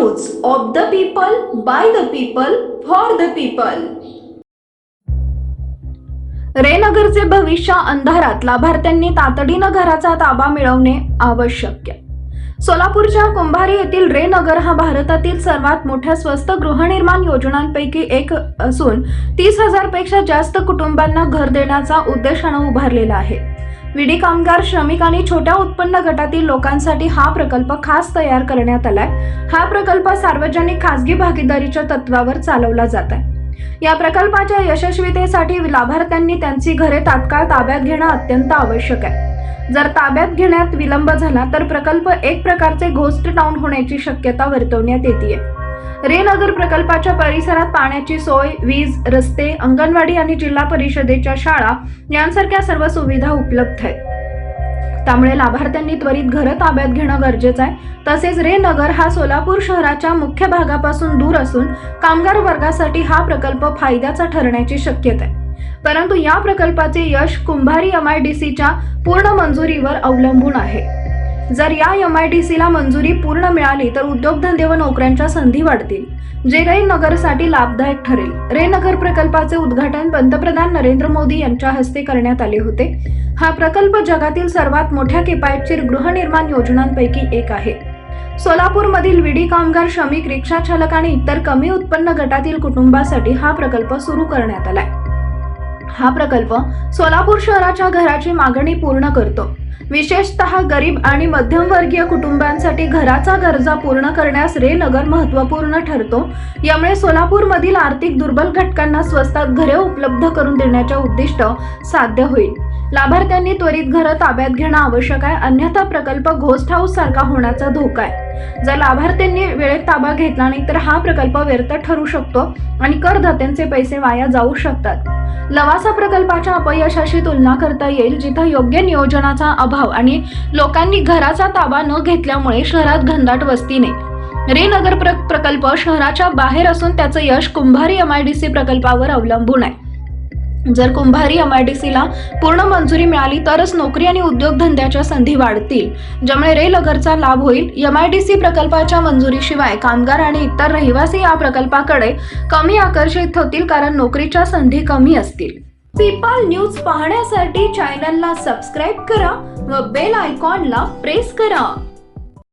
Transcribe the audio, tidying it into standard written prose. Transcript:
News of the people, by the people, for the people. रे नगरचे भविष्य अंधारात, लाभार्थ्यांनी तातडीनं घराचा ताबा मिळवणे आवश्यक। सोलापूरच्या कुंभारी येथील रे नगर हा भारतातील सर्वात मोठ्या स्वस्त गृहनिर्माण योजनांपैकी एक असून 30,000 पेक्षा जास्त कुटुंबांना घर देण्याचा उद्देशाने उभारलेला आहे। विडी कामगार, श्रमिक आणि छोट्या उत्पन्न गटातील लोकांसाठी हा प्रकल्प खास तयार करण्यात आलाय। हा प्रकल्प सार्वजनिक खासगी भागीदारीच्या तत्वावर चालवला जात आहे। या प्रकल्पाच्या यशस्वीतेसाठी लाभार्थ्यांनी त्यांची घरे तात्काळ ताब्यात घेणं अत्यंत आवश्यक आहे। जर ताब्यात घेण्यात विलंब झाला तर प्रकल्प एक प्रकारचे घोस्ट टाउन होण्याची शक्यता वर्तवण्यात येते। रे नगर प्रकल्पाच्या परिसरात पाण्याची सोय, वीज, रस्ते, अंगणवाडी आणि जिल्हा परिषदेच्या शाळा यांसारख्या सर्व सुविधा उपलब्ध आहेत। त्यामुळे लाभार्थ्यांनी त्वरित घरं ताब्यात घेणं गरजेचं आहे। तसेच रे नगर हा सोलापूर शहराच्या मुख्य भागापासून दूर असून कामगार वर्गासाठी हा प्रकल्प फायद्याचा ठरण्याची शक्यता आहे। परंतु या प्रकल्पाचे यश कुंभारी MIDCच्या पूर्ण मंजुरीवर अवलंबून आहे। जर या MIDCला मंजुरी पूर्ण मिळाली तर उद्योगधंदे व नोकऱ्यांच्या संधी वाढतील, जे रे नगरसाठी लाभदायक ठरेल। रे नगर प्रकल्पाचे उद्घाटन पंतप्रधान नरेंद्र मोदी यांच्या हस्ते करण्यात आले होते। हा प्रकल्प जगातील सर्वात मोठ्या किफायतशीर गृहनिर्माण योजनांपैकी एक आहे। सोलापूरमधील विडी कामगार, श्रमिक, रिक्षा चालक आणि इतर कमी उत्पन्न गटातील कुटुंबासाठी हा प्रकल्प सुरू करण्यात आलाय। हा प्रकल्प सोलापूर शहराच्या घराची मागणी पूर्ण करतो। विशेषतः गरीब आणि मध्यमवर्गीय कुटुंबांसाठी घराचा गरजा पूर्ण करण्यास रे नगर महत्त्वपूर्ण ठरतो। यामुळे सोलापूरमधील आर्थिक दुर्बल घटकांना स्वस्तात घरे उपलब्ध करून देण्याचे उद्दिष्ट साध्य होईल। लाभार्थ्यांनी त्वरित घरं ताब्यात घेणं आवश्यक आहे, अन्यथा प्रकल्प घोस्ट हाऊस सारखा होण्याचा धोका आहे। जर लाभार्थ्यांनी वेळेत ताबा घेतला नाही तर हा प्रकल्प व्यर्थ ठरू शकतो आणि करदात्यांचे पैसे वाया जाऊ शकतात। लवासा प्रकल्पाच्या अपयशाशी तुलना करता येईल, जिथे योग्य नियोजनाचा अभाव आणि लोकांनी घराचा ताबा न घेतल्यामुळे शहरात घनदाट वस्तीने रे नगर प्रकल्प शहराच्या बाहेर असून त्याचे यश कुंभारी MIDC प्रकल्पावर अवलंबून आहे। जर कुंभारी MIDCला पूर्ण मंजुरी मिळाली तरच नोकरी आणि उद्योगधंद्याच्या संधी वाढतील, ज्यामुळे रे नगरचा लाभ होईल। MIDC प्रकल्पाच्या मंजुरीशिवाय कामगार आणि इतर रहिवासी या प्रकल्पाकडे कमी आकर्षित होतील, कारण नोकरीच्या संधी कमी असतील। पीपल न्यूज पाहण्यासाठी चॅनलला सबस्क्राईब करा व बेल आयकॉनला प्रेस करा।